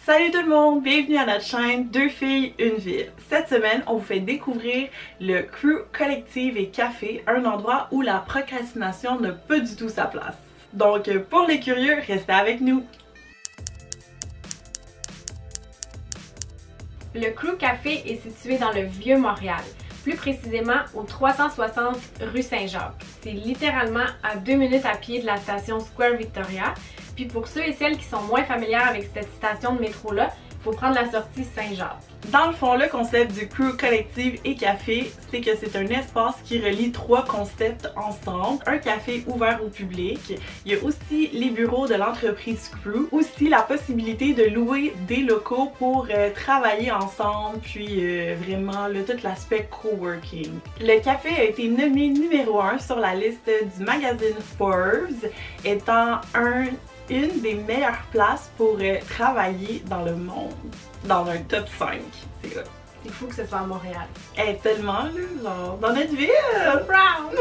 Salut tout le monde, bienvenue à notre chaîne Deux filles, une ville. Cette semaine, on vous fait découvrir le Crew Collective et Café, un endroit où la procrastination n'a pas du tout sa place. Donc pour les curieux, restez avec nous. Le Crew Café est situé dans le Vieux-Montréal, plus précisément au 360 rue Saint-Jacques. C'est littéralement à 2 minutes à pied de la station Square Victoria. Puis pour ceux et celles qui sont moins familières avec cette station de métro-là, il faut prendre la sortie Saint-Jacques. Dans le fond, le concept du Crew Collective et Café, c'est que c'est un espace qui relie 3 concepts ensemble. Un café ouvert au public, il y a aussi les bureaux de l'entreprise Crew, aussi la possibilité de louer des locaux pour travailler ensemble, puis vraiment là, tout l'aspect coworking. Le café a été nommé numéro 1 sur la liste du magazine Forbes, étant une des meilleures places pour travailler dans le monde. Dans un top 5, c'est là. C'est fou que ce soit à Montréal. Tellement là, genre, dans notre ville! So proud!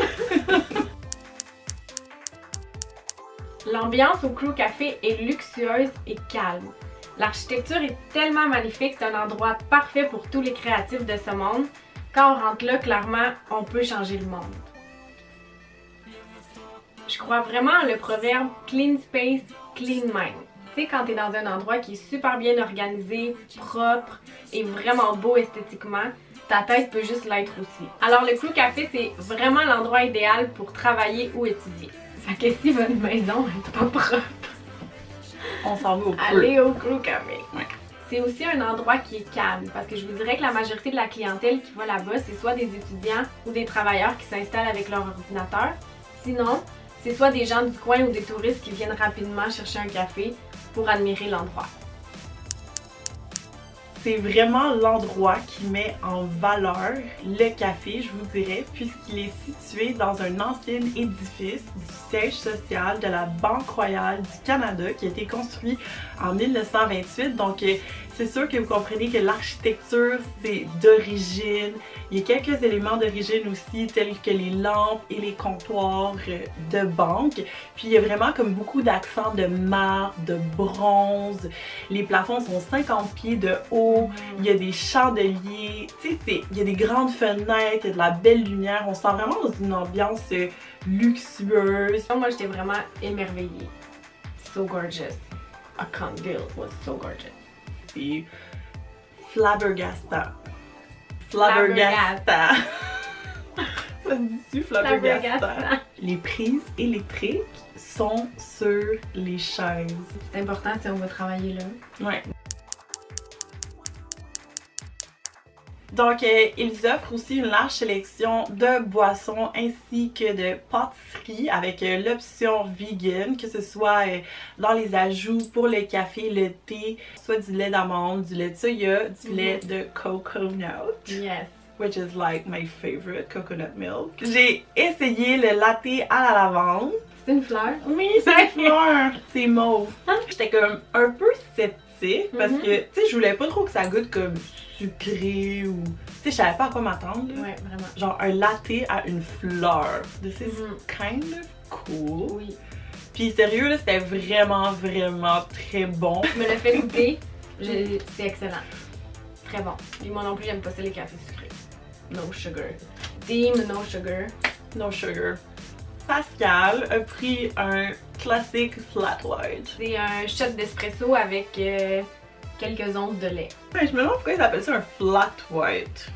L'ambiance au Crew Café est luxueuse et calme. L'architecture est tellement magnifique, c'est un endroit parfait pour tous les créatifs de ce monde. Quand on rentre là, clairement, on peut changer le monde. Je crois vraiment en le proverbe « Clean space, clean mind ». Tu sais, quand t'es dans un endroit qui est super bien organisé, propre et vraiment beau esthétiquement, ta tête peut juste l'être aussi. Alors le Crew Café, c'est vraiment l'endroit idéal pour travailler ou étudier. Fait que si votre maison est pas propre, on s'en va au Crew. Allez au Crew Café. Ouais. C'est aussi un endroit qui est calme parce que je vous dirais que la majorité de la clientèle qui va là-bas, c'est soit des étudiants ou des travailleurs qui s'installent avec leur ordinateur. Sinon, c'est soit des gens du coin ou des touristes qui viennent rapidement chercher un café pour admirer l'endroit. C'est vraiment l'endroit qui met en valeur le café, je vous dirais, puisqu'il est situé dans un ancien édifice du siège social de la Banque royale du Canada qui a été construit en 1928. Donc c'est sûr que vous comprenez que l'architecture c'est d'origine. Il y a quelques éléments d'origine aussi tels que les lampes et les comptoirs de banque. Puis il y a vraiment comme beaucoup d'accents de marbre, de bronze. Les plafonds sont 50 pieds de haut. Il y a des chandeliers. Tu sais, il y a des grandes fenêtres, il y a de la belle lumière. On se sent vraiment dans une ambiance luxueuse. Moi j'étais vraiment émerveillée. So gorgeous. I can't deal, it was so gorgeous. C'est flabbergastant. Flabbergastant. Ça se dit-tu flabbergastant? Les prises électriques sont sur les chaises. C'est important si on veut travailler là. Ouais. Donc, ils offrent aussi une large sélection de boissons ainsi que de pâtisseries avec l'option vegan, que ce soit dans les ajouts pour le café, le thé, soit du lait d'amande, du lait de soya, du lait de coconut. Yes. Which is like my favorite, coconut milk. J'ai essayé le latte à la lavande. C'est une fleur? Oui, c'est une fleur. C'est mauve. J'étais comme un peu sceptique parce que, tu sais, je voulais pas trop que ça goûte comme sucré ou... Tu sais, je savais pas à quoi m'attendre. Ouais, vraiment. Genre un latte à une fleur. This is kind of cool. Oui. Puis sérieux, là, c'était vraiment très bon. Je me l'ai fait goûter. C'est excellent. Très bon. Puis moi non plus, j'aime pas ça les cafés sucrés. No sugar. Team no sugar. No sugar. Pascal a pris un classique flat white. C'est un shot d'espresso avec quelques onces de lait. Ouais, je me demande pourquoi ils appellent ça un flat white.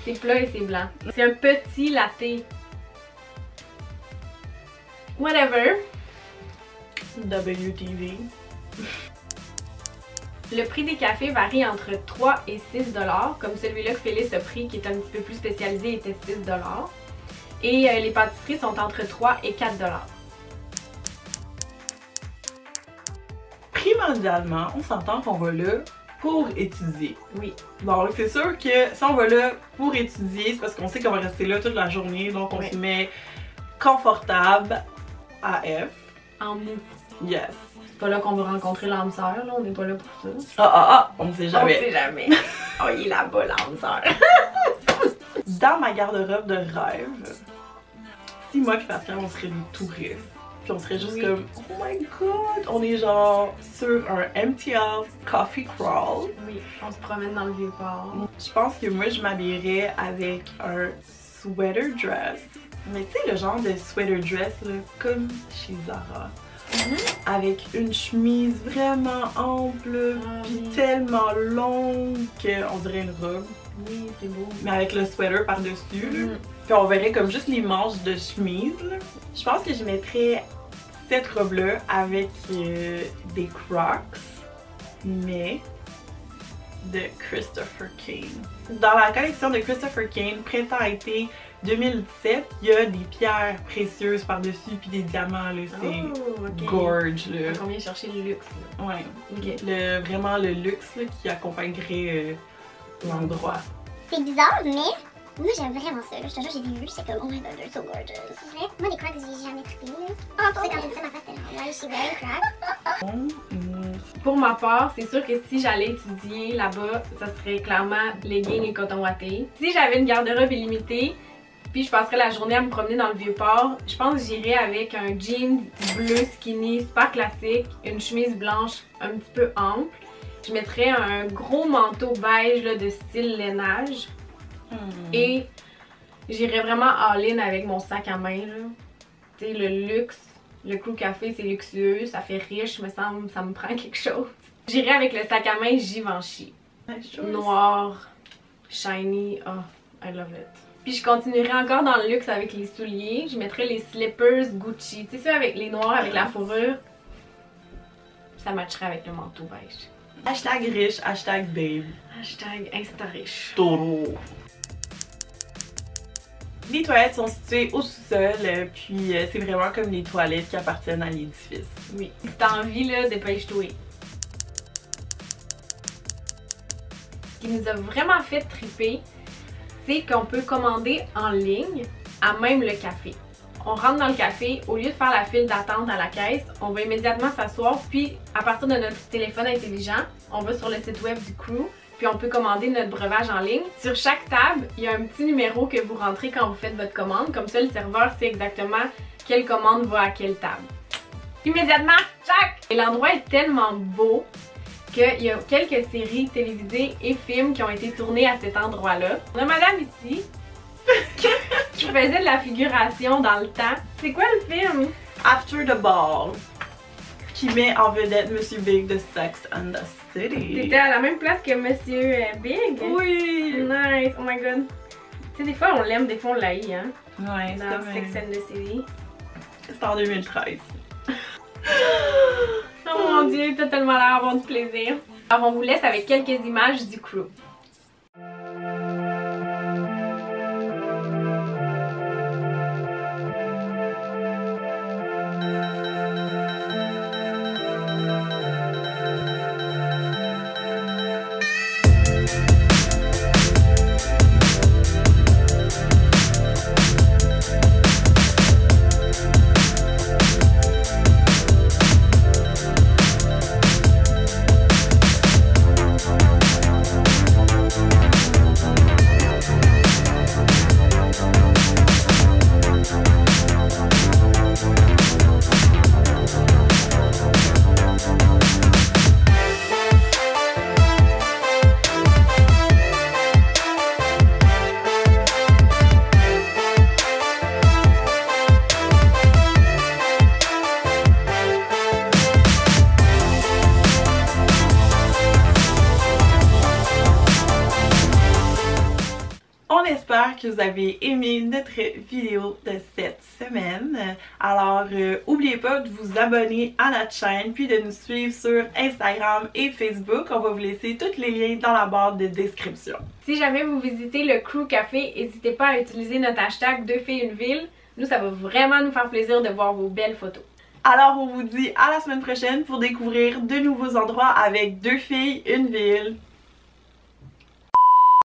C'est plat et c'est blanc. C'est un petit latte. Whatever. WTV. Le prix des cafés varie entre 3 et 6 $, comme celui-là que Félix a pris qui est un petit peu plus spécialisé était 6 $. Et les pâtisseries sont entre 3 et 4 $. Primordialement, on s'entend qu'on va là pour étudier. Oui. Donc c'est sûr que si on va là pour étudier, c'est parce qu'on sait qu'on va rester là toute la journée, donc on se met confortable AF. En mou. Yes. C'est pas là qu'on va rencontrer l'âme sœur, là, on n'est pas là pour ça. On sait jamais. On sait jamais. Oh, il est là-bas, l'âme sœur. Dans ma garde-robe de rêve, si moi et Pascal on serait des touristes, puis on serait juste comme oh my god, on est genre sur un MTL coffee crawl. Oui, on se promène dans le Vieux-Port. Je pense que moi je m'habillerais avec un sweater dress. Mais tu sais le genre de sweater dress là, comme chez Zara. Avec une chemise vraiment ample, puis tellement longue qu'on dirait une robe. Oui, c'est beau. Mais avec le sweater par-dessus. Puis on verrait comme juste les manches de chemise. Là. Je pense que je mettrais cette robe-là avec des Crocs, mais de Christopher Kane. Dans la collection de Christopher Kane, printemps-été 2017, il y a des pierres précieuses par-dessus puis des diamants, là, c'est gorge, là. On vient chercher le luxe, là. Ouais, Okay. Vraiment le luxe, là, qui accompagnerait l'endroit. C'est bizarre, mais moi j'aime vraiment ça. Là. Je te jure, j'ai vu, c'est comme oh my god, they're so gorgeous. C'est vrai? Moi, les Crocs, j'ai jamais trippé. Oh, toi, quand j'ai fait ma face, c'était genre, ouais, je suis wearing Crocs. Pour ma part, c'est sûr que si j'allais étudier là-bas, ça serait clairement leggings et coton watté. Si j'avais une garde-robe illimitée, puis je passerais la journée à me promener dans le Vieux-Port, je pense que j'irais avec un jean bleu skinny, super classique, une chemise blanche un petit peu ample. Je mettrais un gros manteau beige là, de style lainage. Et j'irais vraiment all-in avec mon sac à main. Tu sais, le luxe, le Crew Café, c'est luxueux, ça fait riche, me semble, ça me prend quelque chose. J'irais avec le sac à main Givenchy. Noir, shiny, oh, I love it. Puis je continuerai encore dans le luxe avec les souliers. Je mettrais les slippers Gucci. Tu sais, ceux avec les noirs, avec la fourrure. Ça matcherait avec le manteau beige. Hashtag riche, hashtag babe. Hashtag Insta-riche. Toro. Les toilettes sont situées au sous-sol, puis c'est vraiment comme les toilettes qui appartiennent à l'édifice. Oui. Si t'as envie, là, dépêche-toi. Ce qui nous a vraiment fait triper, c'est qu'on peut commander en ligne à même le café. On rentre dans le café, au lieu de faire la file d'attente à la caisse, on va immédiatement s'asseoir, puis à partir de notre téléphone intelligent, on va sur le site web du Crew, puis on peut commander notre breuvage en ligne. Sur chaque table, il y a un petit numéro que vous rentrez quand vous faites votre commande, comme ça le serveur sait exactement quelle commande va à quelle table. Immédiatement, tchac! Et l'endroit est tellement beau qu'il y a quelques séries télévisées et films qui ont été tournés à cet endroit-là. On a madame ici qui faisait de la figuration dans le temps. C'est quoi le film? After the Ball, qui met en vedette Monsieur Big de Sex and the City. T'étais à la même place que Monsieur Big? Oui! Nice, oh my god. Tu sais, des fois on l'aime, des fois on l'haït, hein? Ouais, c'est dans comme Sex and the City. C'est en 2013. Oh mon dieu, t'as tellement l'air d'avoir du plaisir. Alors on vous laisse avec quelques images du Crew. J'espère que vous avez aimé notre vidéo de cette semaine. Alors, n'oubliez pas de vous abonner à notre chaîne, puis de nous suivre sur Instagram et Facebook. On va vous laisser tous les liens dans la barre de description. Si jamais vous visitez le Crew Café, n'hésitez pas à utiliser notre hashtag 2 filles une ville. Nous, ça va vraiment nous faire plaisir de voir vos belles photos. Alors, on vous dit à la semaine prochaine pour découvrir de nouveaux endroits avec 2 filles, une ville.